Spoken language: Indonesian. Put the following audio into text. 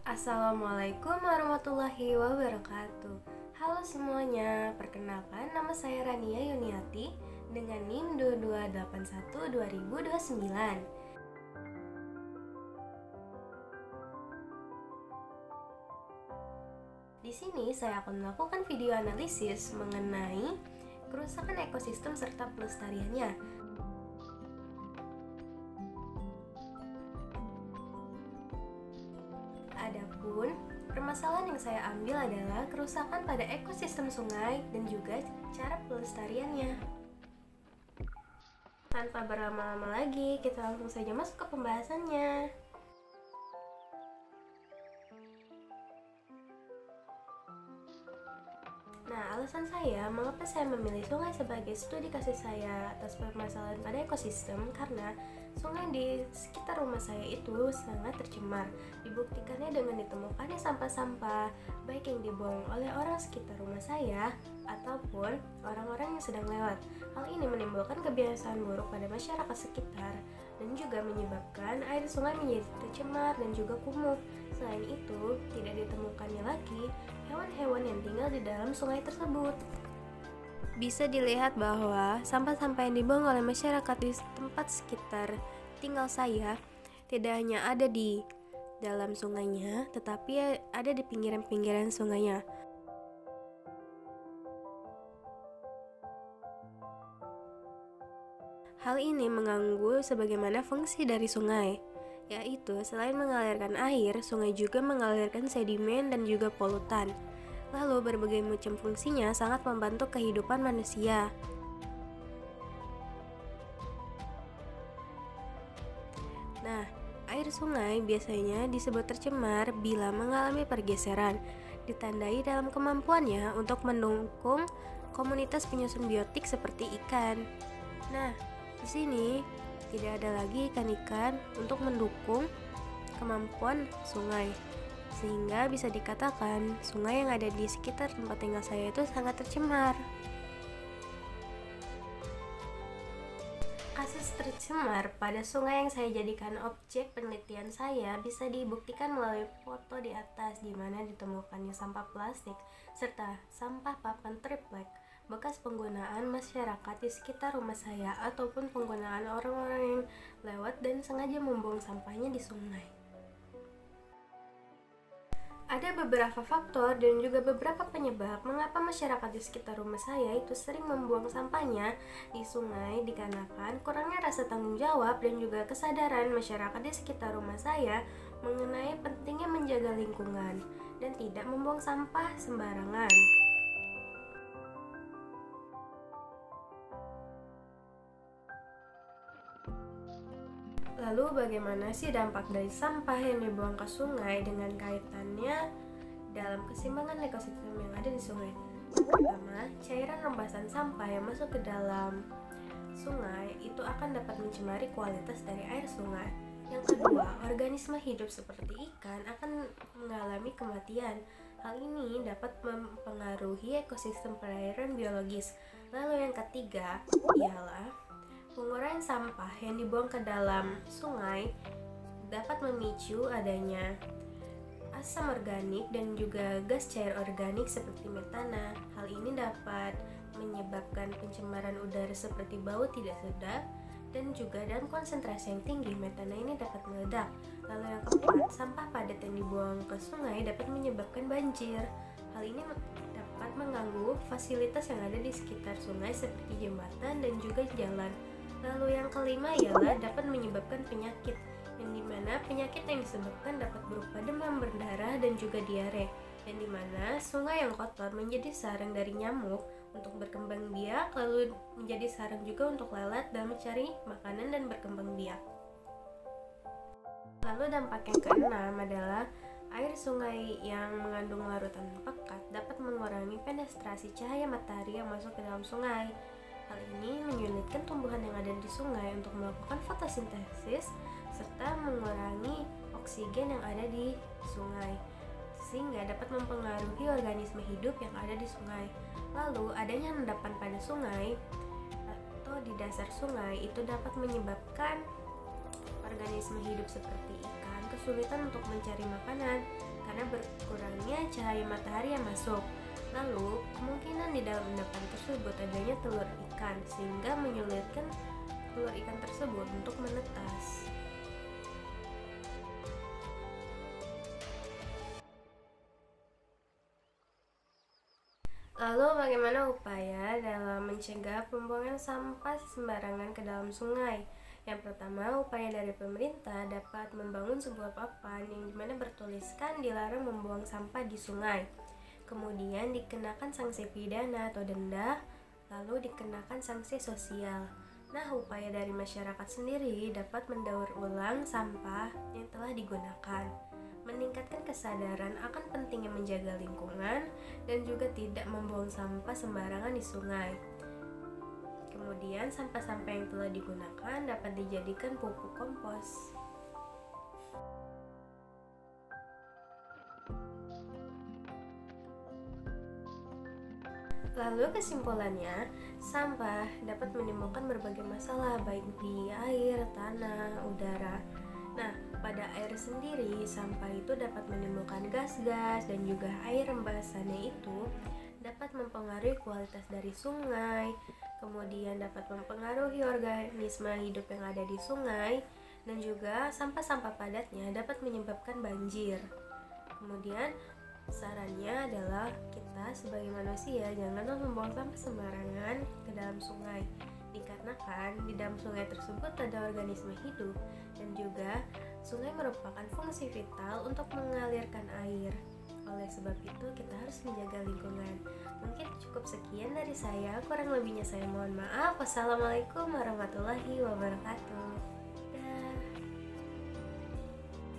Assalamualaikum warahmatullahi wabarakatuh. Halo semuanya, perkenalkan nama saya Rania Yuniati dengan NIM 2281-2029. Di sini saya akan melakukan video analisis mengenai kerusakan ekosistem serta pelestariannya. Adapun permasalahan yang saya ambil adalah kerusakan pada ekosistem sungai dan juga cara pelestariannya. Tanpa berlama-lama lagi, kita langsung saja masuk ke pembahasannya. Nah, alasan saya mengapa saya memilih sungai sebagai studi kasus saya atas permasalahan pada ekosistem karena sungai di sekitar rumah saya itu sangat tercemar. Dibuktikannya dengan ditemukannya sampah-sampah baik yang dibuang oleh orang sekitar rumah saya ataupun orang-orang yang sedang lewat. Hal ini menimbulkan kebiasaan buruk pada masyarakat sekitar dan juga menyebabkan air sungai menjadi tercemar dan juga kumuh. Selain itu, tidak ditemukannya lagi hewan-hewan yang tinggal di dalam sungai tersebut. Bisa dilihat bahwa sampah-sampah yang dibuang oleh masyarakat di tempat sekitar tinggal saya tidak hanya ada di dalam sungainya, tetapi ada di pinggiran-pinggiran sungainya. Hal ini mengganggu sebagaimana fungsi dari sungai, yaitu selain mengalirkan air, sungai juga mengalirkan sedimen dan juga polutan. Lalu berbagai macam fungsinya sangat membantu kehidupan manusia. Nah, air sungai biasanya disebut tercemar bila mengalami pergeseran, ditandai dalam kemampuannya untuk mendukung komunitas penyusun biotik seperti ikan. Nah, di sini tidak ada lagi ikan-ikan untuk mendukung kemampuan sungai, sehingga bisa dikatakan sungai yang ada di sekitar tempat tinggal saya itu sangat tercemar. Kasus tercemar pada sungai yang saya jadikan objek penelitian saya bisa dibuktikan melalui foto di atas, di mana ditemukannya sampah plastik serta sampah papan triplek bekas penggunaan masyarakat di sekitar rumah saya ataupun penggunaan orang-orang yang lewat dan sengaja membuang sampahnya di sungai. Ada beberapa faktor dan juga beberapa penyebab mengapa masyarakat di sekitar rumah saya itu sering membuang sampahnya di sungai dikarenakan kurangnya rasa tanggung jawab dan juga kesadaran masyarakat di sekitar rumah saya mengenai pentingnya menjaga lingkungan dan tidak membuang sampah sembarangan. Lalu bagaimana sih dampak dari sampah yang dibuang ke sungai dengan kaitannya dalam keseimbangan ekosistem yang ada di sungai? Pertama, cairan rembesan sampah yang masuk ke dalam sungai itu akan dapat mencemari kualitas dari air sungai. Yang kedua, organisme hidup seperti ikan akan mengalami kematian. Hal ini dapat mempengaruhi ekosistem perairan biologis. Lalu yang ketiga ialah pengurangan sampah yang dibuang ke dalam sungai dapat memicu adanya asam organik dan juga gas cair organik seperti metana. Hal ini dapat menyebabkan pencemaran udara seperti bau tidak sedap dan juga dalam konsentrasi yang tinggi metana ini dapat meledak. Lalu yang keempat, sampah padat yang dibuang ke sungai dapat menyebabkan banjir. Hal ini dapat mengganggu fasilitas yang ada di sekitar sungai seperti jembatan dan juga jalan. Lalu yang kelima ialah dapat menyebabkan penyakit, yang dimana penyakit yang disebabkan dapat berupa demam berdarah dan juga diare, yang dimana sungai yang kotor menjadi sarang dari nyamuk untuk berkembang biak, lalu menjadi sarang juga untuk lalat dan mencari makanan dan berkembang biak. Lalu dampak yang keenam adalah air sungai yang mengandung larutan pekat dapat mengurangi penetrasi cahaya matahari yang masuk ke dalam sungai. Hal ini menyulitkan tumbuhan yang ada di sungai untuk melakukan fotosintesis serta mengurangi oksigen yang ada di sungai, sehingga dapat mempengaruhi organisme hidup yang ada di sungai. Lalu, adanya endapan pada sungai atau di dasar sungai itu dapat menyebabkan organisme hidup seperti ikan kesulitan untuk mencari makanan karena berkurangnya cahaya matahari yang masuk. Lalu, kemungkinan di dalam endapan tersebut adanya telur ikan sehingga menyulitkan telur ikan tersebut untuk menetas. Lalu bagaimana upaya dalam mencegah pembuangan sampah sembarangan ke dalam sungai? Yang pertama, upaya dari pemerintah dapat membangun sebuah papan yang dimana bertuliskan dilarang membuang sampah di sungai. Kemudian dikenakan sanksi pidana atau denda, lalu dikenakan sanksi sosial. Nah, upaya dari masyarakat sendiri dapat mendaur ulang sampah yang telah digunakan, meningkatkan kesadaran akan pentingnya menjaga lingkungan dan juga tidak membuang sampah sembarangan di sungai. Kemudian sampah-sampah yang telah digunakan dapat dijadikan pupuk kompos. Lalu kesimpulannya, sampah dapat menimbulkan berbagai masalah baik di air, tanah, udara. Nah, pada air sendiri, sampah itu dapat menimbulkan gas-gas dan juga air rembasannya itu dapat mempengaruhi kualitas dari sungai, kemudian dapat mempengaruhi organisme hidup yang ada di sungai, dan juga sampah-sampah padatnya dapat menyebabkan banjir. Kemudian sarannya adalah kita sebagai manusia janganlah membuang sampah sembarangan ke dalam sungai, dikarenakan di dalam sungai tersebut ada organisme hidup dan juga sungai merupakan fungsi vital untuk mengalirkan air. Oleh sebab itu kita harus menjaga lingkungan. Mungkin cukup sekian dari saya, kurang lebihnya saya mohon maaf. Wassalamualaikum warahmatullahi wabarakatuh.